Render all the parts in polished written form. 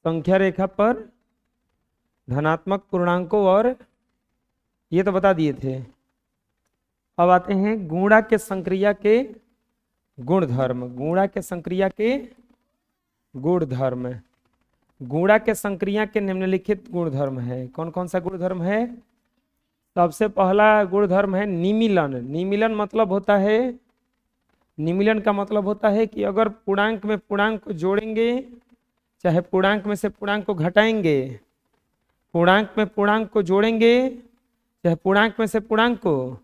संख्या रेखा पर धनात्मक पूर्णांकों और ये तो बता दिए थे। अब आते हैं गुणा के संक्रिया के गुणधर्म। गुणा के संक्रिया के गुणधर्म। गुणा के संक्रिया के निम्नलिखित गुणधर्म है। कौन कौन सा गुणधर्म है? सबसे पहला गुणधर्म है निमीलन। निमीलन मतलब होता है, निमीलन का मतलब होता है कि अगर पूर्णांक में पूर्णांक को जोड़ेंगे, चाहे पूर्णांक में से पूर्णांक को घटाएंगे, पूर्णांक में पूर्णांक को जोड़ेंगे चाहे पूर्णांक में से पूर्णांक को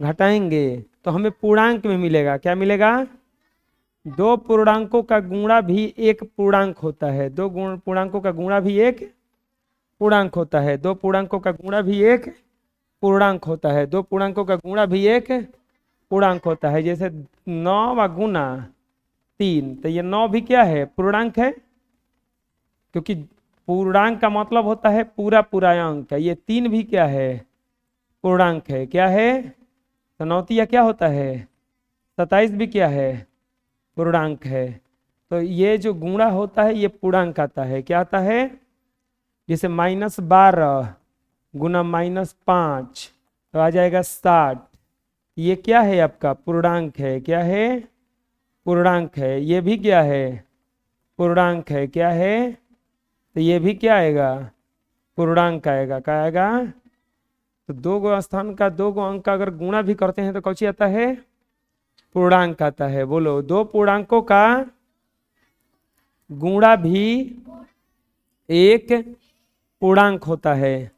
घटाएंगे, तो हमें पूर्णांक में मिलेगा। क्या मिलेगा? दो पूर्णांकों का गुणा भी एक पूर्णांक होता है। दो पूर्णांकों का गुणा भी एक पूर्णांक होता है। दो पूर्णांकों का गुणा भी एक पूर्णांक होता है। दो पूर्णांकों का गुणा भी एक पूर्णांक होता है। जैसे 9 गुना 3, तो ये 9 भी क्या है? पूर्णांक है, क्योंकि पूर्णांक का मतलब होता है पूरा पूरा अंक है। ये 3 भी क्या है? पूर्णांक है। क्या है? तो 9 या क्या होता है? 27 भी क्या है? पूर्णांक है। तो ये जो गुणा होता है ये पूर्णांक आता है। क्या आता है? जैसे -12 गुना -5 तो आ जाएगा 60। ये क्या है? आपका पूर्णांक है। क्या है? पूर्णांक है। ये भी क्या है? पूर्णांक है। क्या है? तो ये भी क्या आएगा? पूर्णांक आएगा। क्या आएगा? तो दो गो स्थान का दो गो अंक का अगर गुणा भी करते हैं तो कौन आता है? पूर्णांक आता है। बोलो, दो पूर्णांकों का गुणा भी एक पूर्णांक होता है।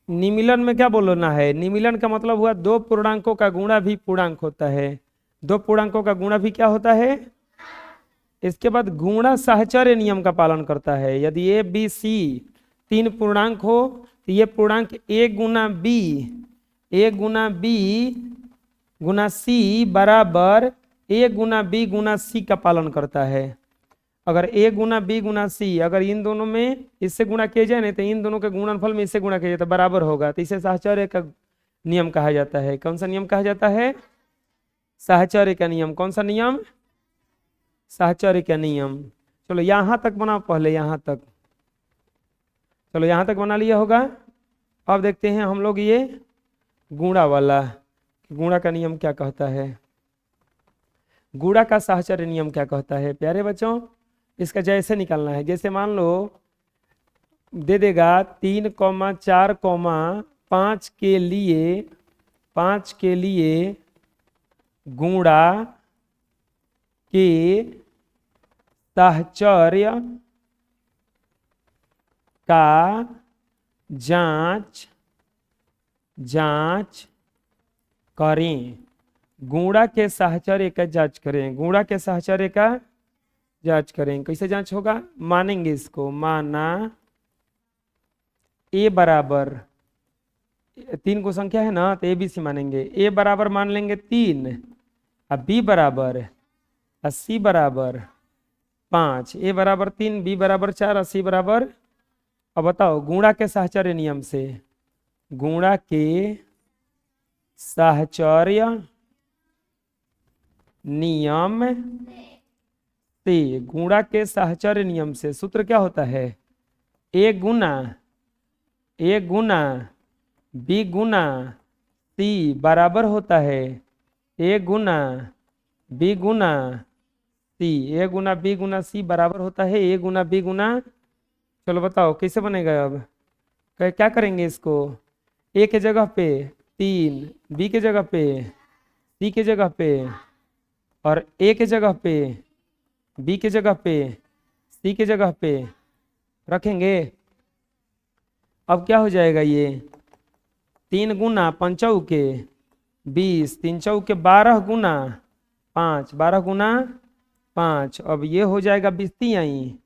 निमीलन में क्या बोलना है? निमीलन का मतलब हुआ दो पूर्णांकों का गुणा भी पूर्णांक होता है। दो पूर्णांकों का गुणा भी क्या होता है? इसके बाद गुणा साहचर्य नियम का पालन करता है। यदि ए बी सी 3 पूर्णांक हो तो ये पूर्णांक ए गुना बी गुना सी बराबर ए गुना बी गुना सी का पालन करता है। अगर ए गुना बी गुना सी, अगर इन दोनों में इससे गुणा किया जाए नहीं तो इन दोनों के गुणनफल में इससे गुणा किया जाए तो बराबर होगा, तो इसे साहचर्य का नियम कहा जाता है। कौन सा नियम कहा जाता है? साहचर्य का नियम। कौन सा नियम? साहचर्य का नियम। चलो यहां तक बनाओ, पहले यहां तक। चलो यहां तक बना लिया होगा। अब देखते हैं हम लोग ये गुणा वाला, गुणा का नियम क्या कहता है, गुणा का साहचर्य नियम क्या कहता है। प्यारे बच्चों, इसका जैसे निकालना है, जैसे मान लो दे देगा 3,4,5 के लिए गुणा के साहचर्य का जांच करें। गुणा के साहचर्य का जांच करें। गुणा के साहचर्य का जांच करें। कैसे जांच होगा? मानेंगे इसको। माना ए बराबर 3 को संख्या है ना, तो ए बी सी मानेंगे। ए बराबर मान लेंगे 3, अब बी बराबर 80 बराबर 5। ए बराबर 3, बी बराबर 4, 80 बराबर। अब बताओ, गुणा के साहचर्य नियम से, गुणा के साहचर्य नियम से, गुणा के साहचर्य नियम से सूत्र क्या होता है? ए गुना बी गुना सी बराबर होता है ए गुना बी गुना सी। ए गुना बी गुना सी बराबर होता है ए गुना बी गुना। चलो बताओ कैसे बनेगा। अब क्या करेंगे इसको? ए के जगह पे 3, बी के जगह पे, सी के जगह पे, और ए के जगह पे, बी के जगह पे, सी के जगह पे रखेंगे। अब क्या हो जाएगा? ये 3 गुना 5 के 20, 3 चौके 12 गुना 5, 12 गुना 5। अब ये हो जाएगा 20 आई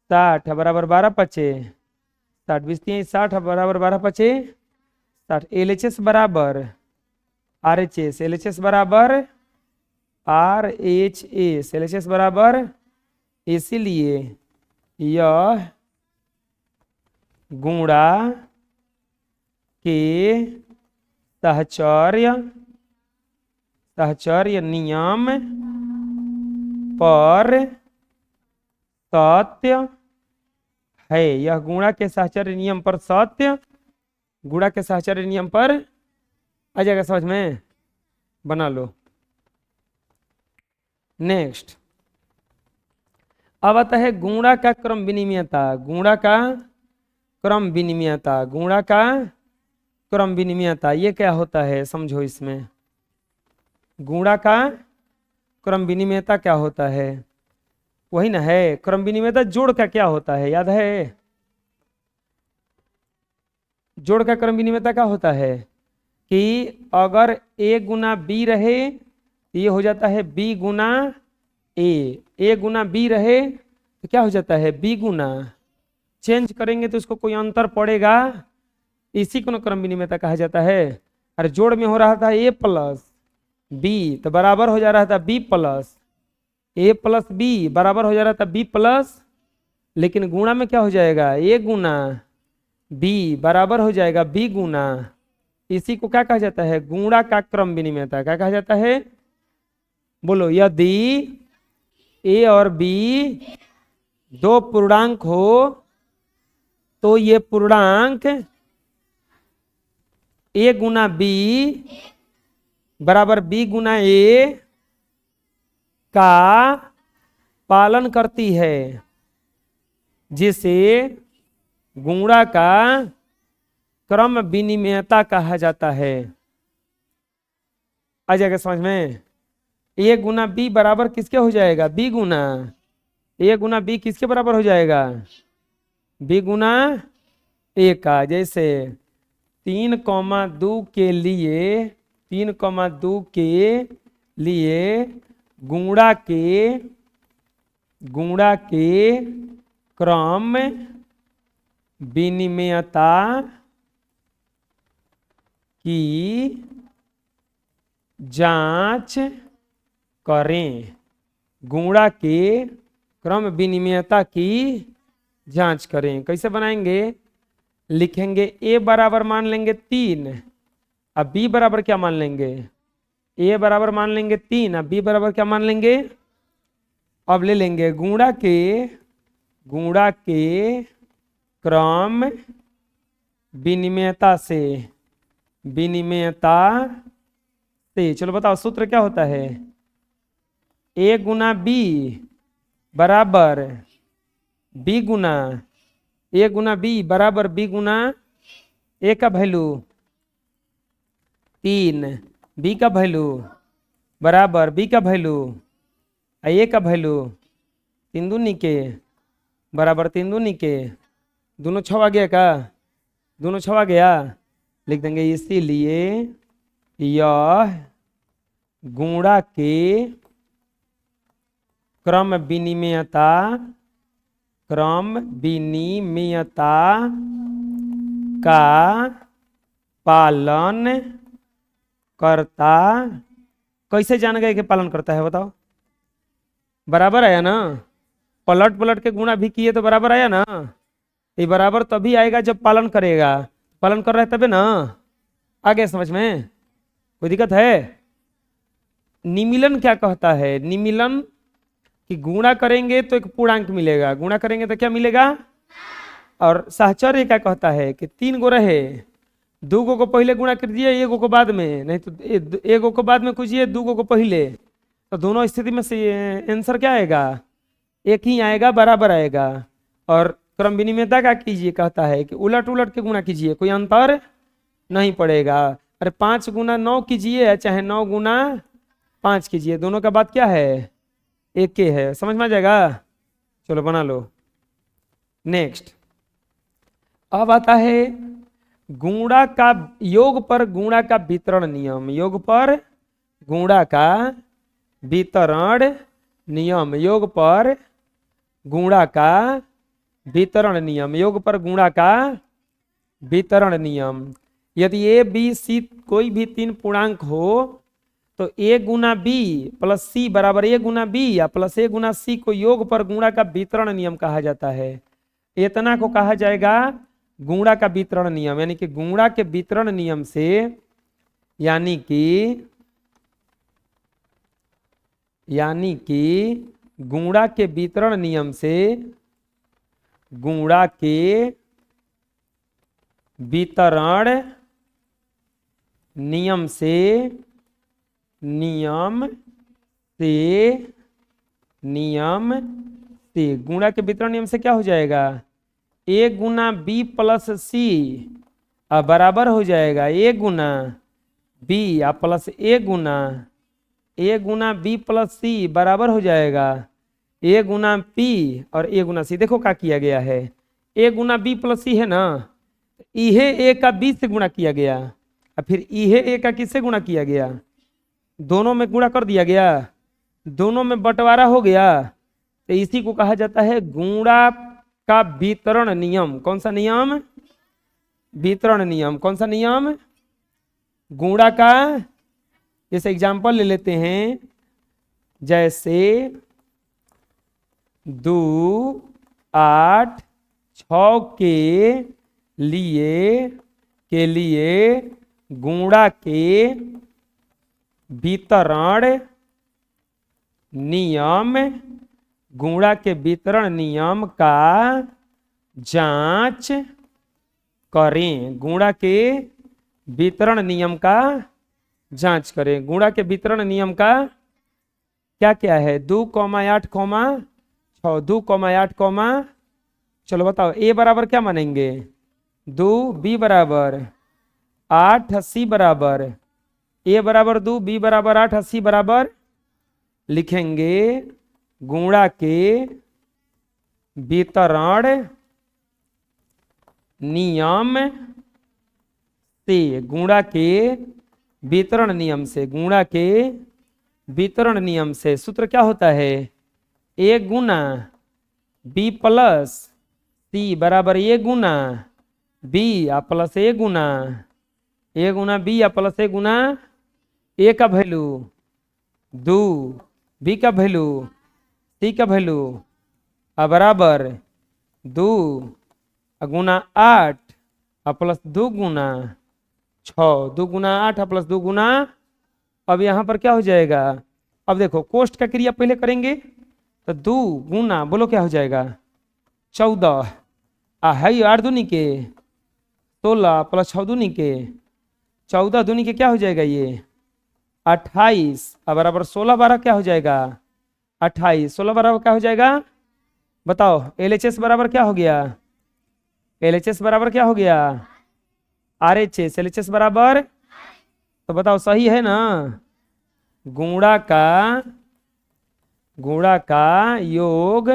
60 बराबर 12 पचे 60, 20 आई 60 बराबर 12 पचे 60। LHS बराबर RHS, LHS बराबर RHS, LHS बराबर। इसीलिए यह गुणा के साहचर्य नियम पर सत्य है। यह गुणा के साहचर्य नियम पर सत्य, गुणा के साहचर्य नियम पर आ जाएगा समझ में, बना लो। नेक्स्ट अब आता है गुणा का क्रम विनिमयता। गुणा का क्रम विनिमयता, गुणा का क्रम विनिमयता, ये क्या होता है समझो। इसमें गुणा का क्रम विनिमयता क्या होता है, वही ना है। क्रम विनिमयता जोड़ का क्या होता है, याद है? जोड़ का क्रम विनिमयता क्या होता है कि अगर ए गुना बी रहे तो ये हो जाता है बी गुना ए गुना बी रहे तो क्या हो जाता है बी गुना, चेंज करेंगे तो उसको कोई अंतर पड़ेगा, इसी को क्रम विनिमयता कहा जाता है। अरे जोड़ में हो रहा था ए प्लस बी तो बराबर हो जा रहा था बी प्लस ए प्लस बी बराबर हो जा रहा था बी प्लस, लेकिन गुणा में क्या हो जाएगा ए गुना बी बराबर हो जाएगा बी गुना। इसी को क्या कहा जाता है, गुणा का क्रम विनिमयता। क्या कहा जाता है बोलो? यदि ए और बी दो पूर्णांक हो तो ये पूर्णांक ए गुना बी बराबर बी गुना ए का पालन करती है, जिसे गुणा का क्रम विनिमयता कहा जाता है। आ जाएगा समझ में? ए गुना बी बराबर किसके हो जाएगा, बी गुना ए गुना बी किसके बराबर हो जाएगा, बी गुना ए का। जैसे 3,2 के लिए 3,2 के लिए गुणा के क्रम विनिमयता की जांच करें। गुणा के क्रम विनिमयता की जांच करें। कैसे बनाएंगे, लिखेंगे ए बराबर मान लेंगे 3, अब बी बराबर क्या मान लेंगे, ए बराबर मान लेंगे 3, अब बी बराबर क्या मान लेंगे। अब ले लेंगे गुणा के क्रम विनिमयता से, चलो बताओ सूत्र क्या होता है, ए गुना बी बराबर बी गुना ए गुना बी बराबर बी गुना ए का वैल्यू 3, बी का वैल्यू बराबर बी का वैल्यू ए का वैल्यू 3 दूनी के बराबर 3 दूनी के, दोनों छवा गया का, दोनों छवा गया, लिख देंगे इसीलिए यह गुणा के क्रम विनिमयता का पालन करता। कैसे जान गए कि पालन करता है बताओ, बराबर आया ना, पलट पलट के गुणा भी किए तो बराबर आया ना। ये बराबर तभी आएगा जब पालन करेगा, पालन कर रहा है तबे ना। आ गया समझ में, कोई दिक्कत है? निमीलन क्या कहता है, निमीलन कि गुणा करेंगे तो एक पूर्णांक मिलेगा, गुणा करेंगे तो क्या मिलेगा। और साहचर्य क्या कहता है कि 3 गो रहे, 2 गो को पहले गुणा कर दिए, 1 गो को बाद में, नहीं तो 1 गो को बाद में कीजिए, 2 गो को पहले, तो दोनों स्थिति में से आंसर क्या आएगा, एक ही आएगा, बराबर आएगा। और क्रम विनिमयता का कीजिए, कहता है कि उलट उलट के गुणा कीजिए, कोई अंतर नहीं पड़ेगा। अरे 5 गुना 9 कीजिए चाहे 9 गुना 5 कीजिए, दोनों का बात क्या है, एक के है। समझ में आ जाएगा, चलो बना लो। नेक्स्ट अब आता है गुणा का योग पर गुणा का वितरण नियम। योग पर गुणा का वितरण नियम, योग पर गुणा का वितरण नियम, योग पर गुणा का वितरण नियम। यदि ए बी सी कोई भी 3 पूर्णांक हो तो ए गुना बी प्लस सी बराबर ए गुना बी या प्लस ए गुना सी को योग पर गुणा का वितरण नियम कहा जाता है। इतना को कहा जाएगा गुणा का वितरण नियम, यानी कि गुणा के वितरण नियम से, यानी कि गुणा के वितरण नियम से गुणा के वितरण नियम से गुणा के वितरण नियम से क्या हो जाएगा, ए गुना बी प्लस सी बराबर हो जाएगा ए गुना बी प्लस ए गुना बी प्लस सी बराबर हो जाएगा ए गुना पी और ए गुना सी। देखो क्या किया गया है, ए गुना बी प्लस सी है ना, इहे ए का बी से गुणा किया गया और फिर इहे ए का किससे गुणा किया गया, दोनों में गुणा कर दिया गया, दोनों में बंटवारा हो गया। तो इसी को कहा जाता है गुणा का वितरण नियम। कौन सा नियम, वितरण नियम। कौन सा नियम, गुणा का। जैसे एग्जांपल ले लेते हैं, जैसे 2 8 6 के लिए गुणा के वितरण नियम, गुणा के वितरण नियम का जांच करें। गुणा के वितरण नियम का जांच करें। गुणा के वितरण नियम का क्या क्या है, 2, 8, 6, 2, 8, चलो बताओ ए बराबर क्या मानेंगे, 2, बी बराबर 8, सी बराबर, ए बराबर 2, बी बराबर 8, सी बराबर लिखेंगे गुणा के वितरण नियम से, गुणा के वितरण नियम से, गुणा के वितरण नियम से। सूत्र क्या होता है, ए गुना बी प्लस सी बराबर ए गुना बी प्लस ए गुना बी प्लस ए गुना ए का वैल्यू 2, बी का वैल्यू, सी का वैल्यू बराबर 2 गुना 8 प्लस 2 गुना 6, 2 गुना 8 प्लस 2 गुना। अब यहां पर क्या हो जाएगा, अब देखो कोष्ट का क्रिया पहले करेंगे तो 2 गुना बोलो क्या हो जाएगा 14 है 8 दूनी के 16 प्लस 6 दूनी के 14 दूनी के क्या हो जाएगा ये 28 बराबर 16 12 क्या हो जाएगा 28, 16 बराबर क्या हो जाएगा बताओ। LHS बराबर क्या हो गया, LHS बराबर क्या हो गया RHS। LHS बराबर, तो बताओ सही है ना। गुणा का योग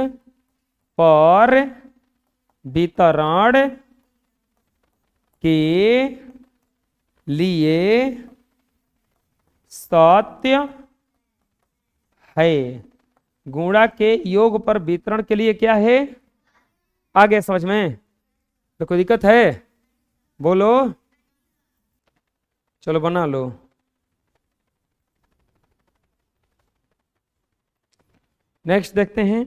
पर वितरण के लिए सत्य है। गुणा के योग पर वितरण के लिए क्या है, आ गया समझ में, तो कोई दिक्कत है बोलो, चलो बना लो। नेक्स्ट देखते हैं।